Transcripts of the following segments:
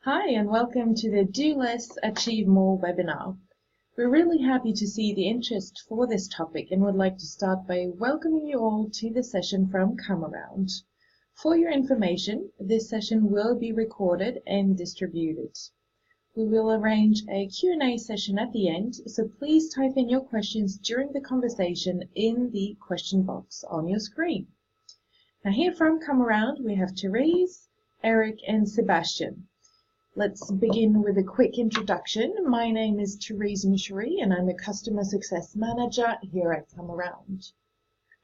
Hi, and welcome to the Do Less, Achieve More webinar. We're really happy to see the interest for this topic and would like to start by welcoming you all to the session from ComAround. For your information, this session will be recorded and distributed. We will arrange a Q&A session at the end, so please type in your questions during the conversation in the question box on your screen. Now here from ComAround, we have Therese, Eric, and Sebastian. Let's begin with a quick introduction. My name is Therese Michery, and I'm a Customer Success Manager here at ComAround.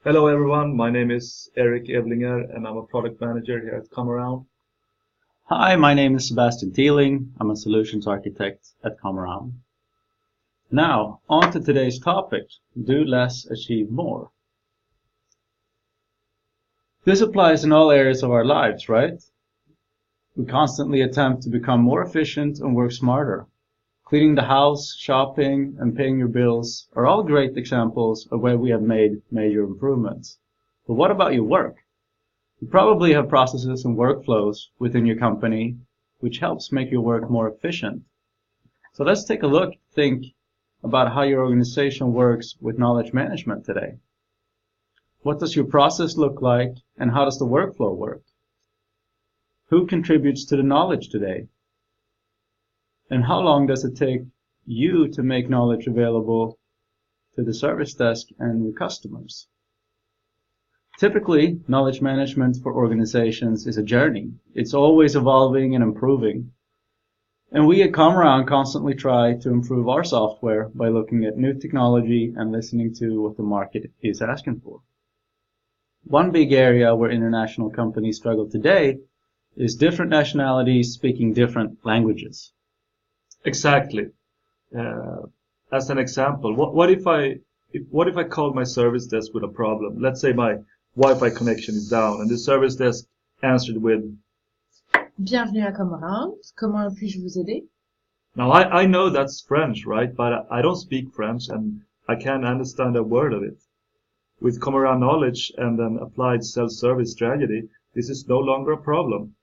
Hello everyone, my name is Eric Evlinger and I'm a Product Manager here at ComAround. Hi, my name is Sebastian Thieling. I'm a Solutions Architect at ComAround. Now, on to today's topic, do less, achieve more. This applies in all areas of our lives, right? We constantly attempt to become more efficient and work smarter. Cleaning the house, shopping, and paying your bills are all great examples of where we have made major improvements. But what about your work? You probably have processes and workflows within your company which helps make your work more efficient. So let's take a think about how your organization works with knowledge management today. What does your process look like and how does the workflow work? Who contributes to the knowledge today? And how long does it take you to make knowledge available to the service desk and your customers? Typically, knowledge management for organizations is a journey. It's always evolving and improving. And we at ComAround constantly try to improve our software by looking at new technology and listening to what the market is asking for. One big area where international companies struggle today is different nationalities speaking different languages. Exactly. As an example, what if I called my service desk with a problem? Let's say my Wi-Fi connection is down and the service desk answered with, Bienvenue à ComAround. Comment puis-je vous aider? Now I know that's French, right? But I don't speak French and I can't understand a word of it. With ComAround Knowledge and an applied self-service strategy, this is no longer a problem.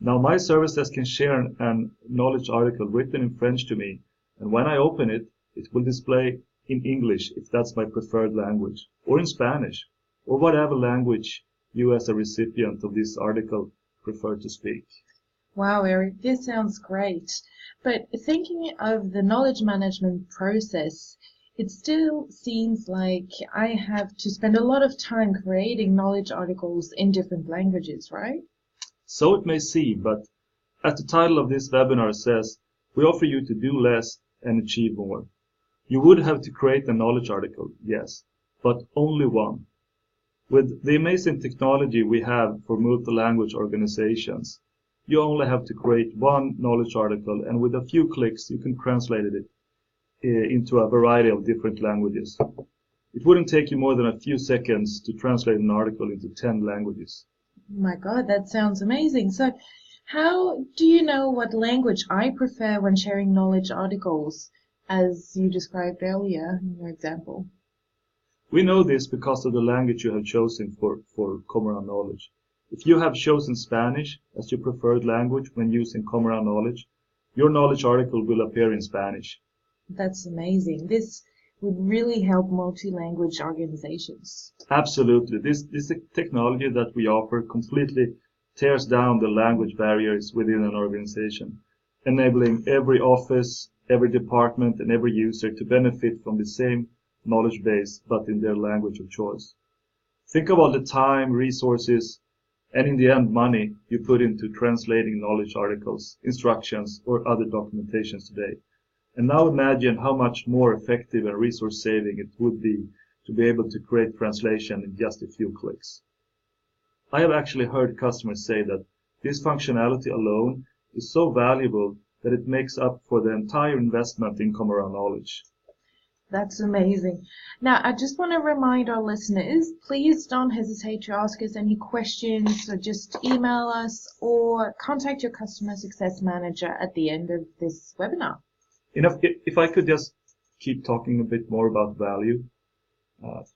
Now my service desk can share an knowledge article written in French to me, and when I open it, it will display in English if that's my preferred language, or in Spanish, or whatever language you as a recipient of this article prefer to speak. Wow, Eric, this sounds great. But thinking of the knowledge management process, it still seems like I have to spend a lot of time creating knowledge articles in different languages, right? So it may seem, but as the title of this webinar says, we offer you to do less and achieve more. You would have to create a knowledge article, yes, but only one. With the amazing technology we have for multi-language organizations, you only have to create one knowledge article, and with a few clicks you can translate it into a variety of different languages. It wouldn't take you more than a few seconds to translate an article into 10 languages. My God, that sounds amazing. So how do you know what language I prefer when sharing knowledge articles, as you described earlier in your example? We know this because of the language you have chosen for ComAround Knowledge. If you have chosen Spanish as your preferred language when using ComAround Knowledge, your knowledge article will appear in Spanish. That's amazing. This would really help multi-language organizations. Absolutely. This technology that we offer completely tears down the language barriers within an organization, enabling every office, every department, and every user to benefit from the same knowledge base, but in their language of choice. Think of all the time, resources, and in the end money you put into translating knowledge articles, instructions, or other documentations today. And now imagine how much more effective and resource saving it would be to be able to create translation in just a few clicks. I have actually heard customers say that this functionality alone is so valuable that it makes up for the entire investment in ComAround Knowledge. That's amazing. Now, I just want to remind our listeners, please don't hesitate to ask us any questions, or just email us or contact your customer success manager at the end of this webinar. If I could just keep talking a bit more about value.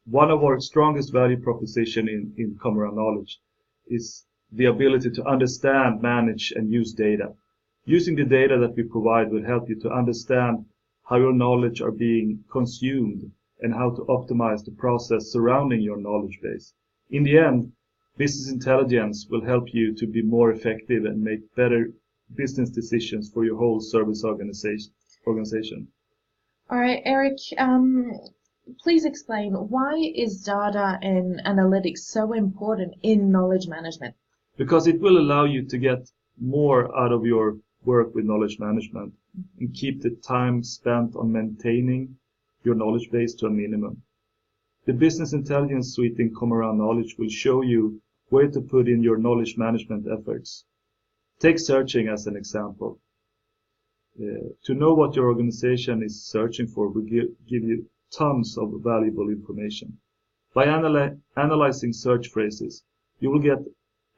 One of our strongest value proposition in ComAround Knowledge is the ability to understand, manage, and use data. Using the data that we provide will help you to understand how your knowledge are being consumed and how to optimize the process surrounding your knowledge base. In the end, business intelligence will help you to be more effective and make better business decisions for your whole service organization. All right, Eric, please explain, why is data and analytics so important in knowledge management? Because it will allow you to get more out of your work with knowledge management and keep the time spent on maintaining your knowledge base to a minimum. The Business Intelligence Suite in ComAround Knowledge will show you where to put in your knowledge management efforts. Take searching as an example. To know what your organization is searching for will give you tons of valuable information. By analyzing search phrases, you will get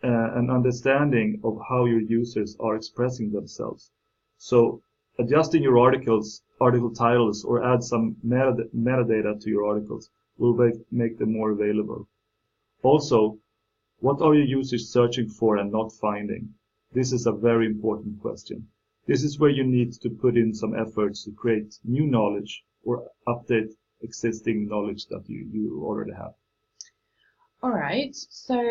an understanding of how your users are expressing themselves. So adjusting your article titles or add some metadata to your articles will make them more available. Also, what are your users searching for and not finding? This is a very important question. This is where you need to put in some efforts to create new knowledge or update existing knowledge that you already have. All right, so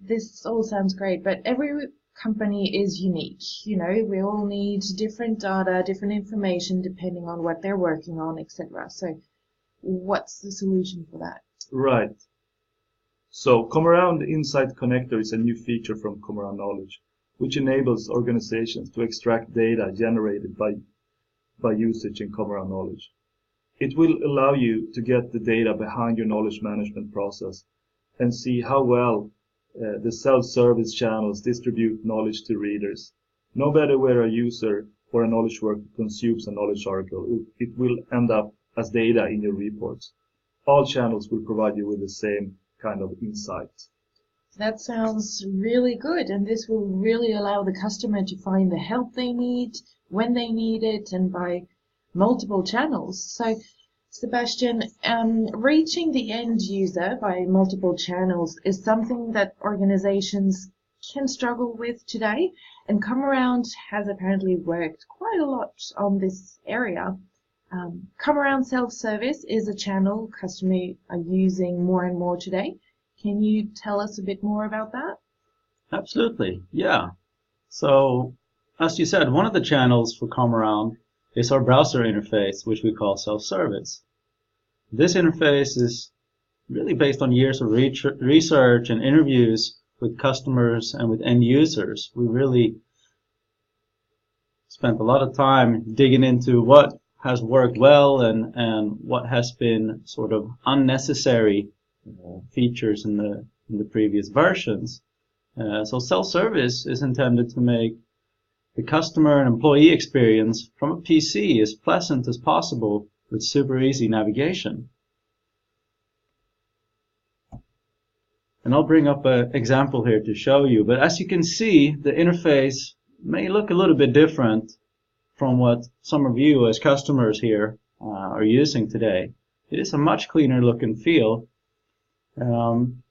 this all sounds great, but every company is unique. You know, we all need different data, different information depending on what they're working on, etc. So what's the solution for that? Right. So ComAround Insight Connector is a new feature from ComAround Knowledge, which enables organizations to extract data generated by usage in ComAround Knowledge. It will allow you to get the data behind your knowledge management process and see how well the self-service channels distribute knowledge to readers. No matter where a user or a knowledge worker consumes a knowledge article, it will end up as data in your reports. All channels will provide you with the same kind of insight. That sounds really good, and this will really allow the customer to find the help they need, when they need it, and by multiple channels. So, Sebastian, reaching the end user by multiple channels is something that organizations can struggle with today, and ComAround has apparently worked quite a lot on this area. ComAround Self-Service is a channel customers are using more and more today. Can you tell us a bit more about that? Absolutely, yeah. So, as you said, one of the channels for ComAround is our browser interface, which we call self-service. This interface is really based on years of research and interviews with customers and with end users. We really spent a lot of time digging into what has worked well and what has been sort of unnecessary features in the previous versions. So self-service is intended to make the customer and employee experience from a PC as pleasant as possible with super easy navigation. And I'll bring up an example here to show you, but as you can see, the interface may look a little bit different from what some of you as customers here are using today. It is a much cleaner look and feel. And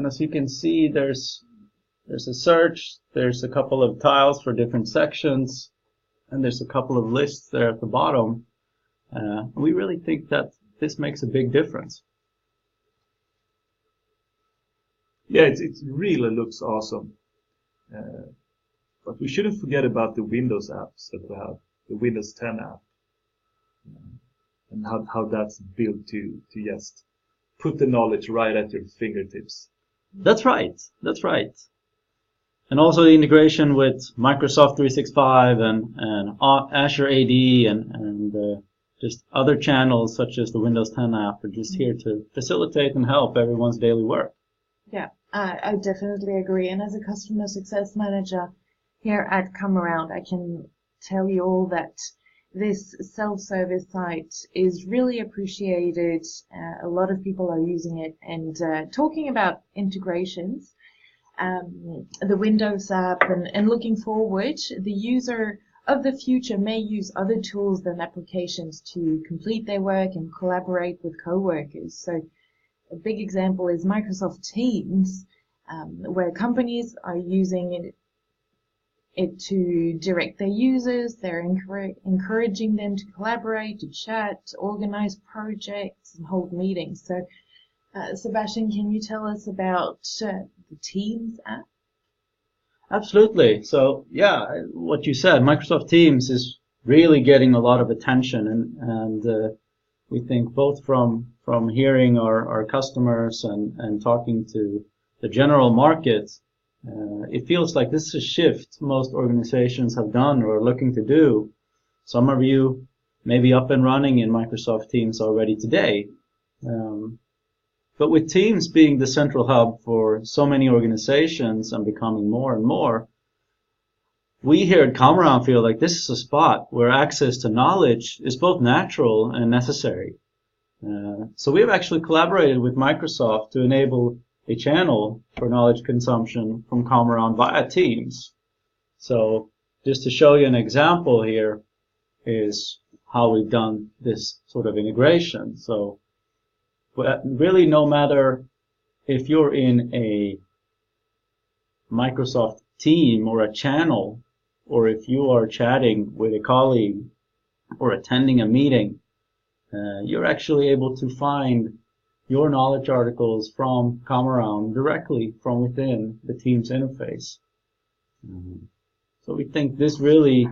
as you can see, there's a search, there's a couple of tiles for different sections, and there's a couple of lists there at the bottom. We really think that this makes a big difference. Yeah, it really looks awesome. But we shouldn't forget about the Windows apps that we have, the Windows 10 app, and how that's built to just put the knowledge right at your fingertips. That's right. That's right. And also the integration with Microsoft 365 and Azure AD and just other channels such as the Windows 10 app are just here to facilitate and help everyone's daily work. Yeah, I definitely agree. And as a customer success manager here at ComAround, I can tell you all that this self-service site is really appreciated. A lot of people are using it. And talking about integrations, the Windows app and looking forward, the user of the future may use other tools than applications to complete their work and collaborate with co-workers. So a big example is Microsoft Teams, where companies are using it to direct their users. They're encouraging them to collaborate, to chat, to organize projects, and hold meetings. So, Sebastian, can you tell us about the Teams app? Absolutely. So yeah, what you said, Microsoft Teams is really getting a lot of attention, and we think both from hearing our customers and talking to the general market, it feels like this is a shift most organizations have done or are looking to do. Some of you may be up and running in Microsoft Teams already today. But with Teams being the central hub for so many organizations and becoming more and more, we here at ComAround feel like this is a spot where access to knowledge is both natural and necessary. So we have actually collaborated with Microsoft to enable a channel for knowledge consumption from ComAround via Teams. So just to show you an example here is how we've done this sort of integration. So really, no matter if you're in a Microsoft team or a channel, or if you are chatting with a colleague or attending a meeting, you're actually able to find your knowledge articles from ComAround directly from within the Teams interface. So we think this really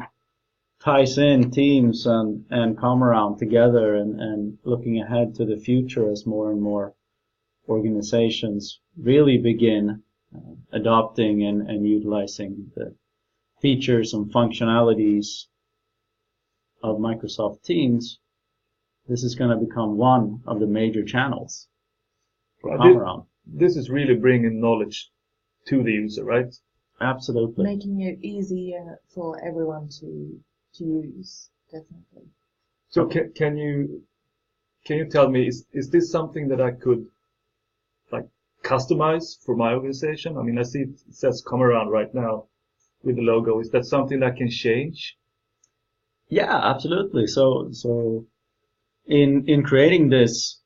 ties in Teams and ComAround together, and looking ahead to the future as more and more organizations really begin adopting and utilizing the features and functionalities of Microsoft Teams. This is going to become one of the major channels for ComAround. This is really bringing knowledge to the user, right? Absolutely. Making it easier for everyone to use, definitely. So can you tell me, is this something that I could like customize for my organization? I mean, I see it says ComAround right now with the logo. Is that something that can change? Yeah, absolutely. So in creating this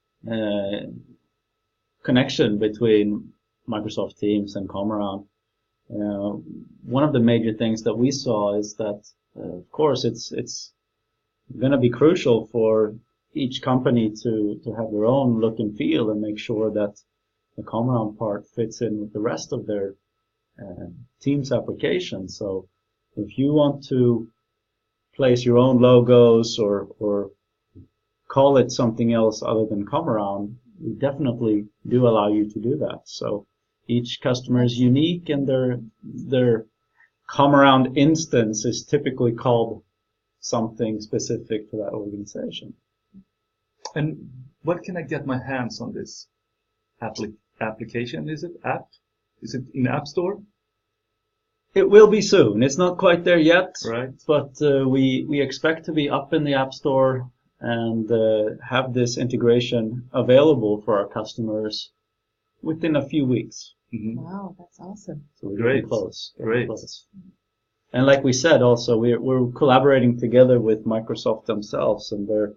connection between Microsoft Teams and ComAround, one of the major things that we saw is that, of course, it's going to be crucial for each company to have their own look and feel and make sure that the ComAround part fits in with the rest of their Teams application. So if you want to place your own logos or call it something else other than ComAround, we definitely do allow you to do that. So each customer is unique, and their ComAround instance is typically called something specific to that organization. And what can I get my hands on this application? Is it app? Is it in App Store? It will be soon. It's not quite there yet, right? But we expect to be up in the App Store and have this integration available for our customers within a few weeks. Mm-hmm. Wow, that's awesome. So we're very close. Great. Close. And like we said, also we're collaborating together with Microsoft themselves, and they're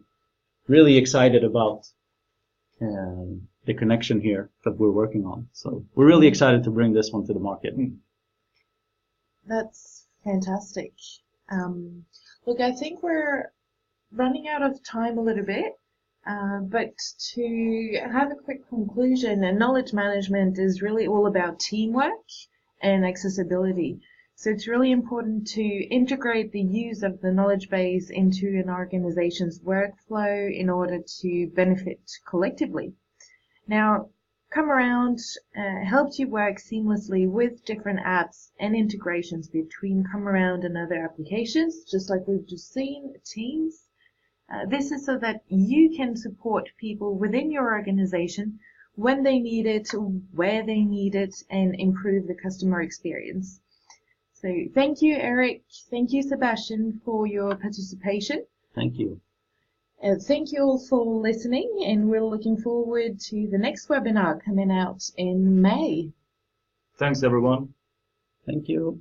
really excited about the connection here that we're working on. So we're really excited to bring this one to the market. That's fantastic. Look, I think we're running out of time a little bit, but to have a quick conclusion, knowledge management is really all about teamwork and accessibility. So it's really important to integrate the use of the knowledge base into an organization's workflow in order to benefit collectively. Now, ComAround helps you work seamlessly with different apps and integrations between ComAround and other applications, just like we've just seen, Teams. This is so that you can support people within your organization when they need it, where they need it, and improve the customer experience. So thank you, Eric. Thank you, Sebastian, for your participation. Thank you. Thank you all for listening, and we're looking forward to the next webinar coming out in May. Thanks, everyone. Thank you.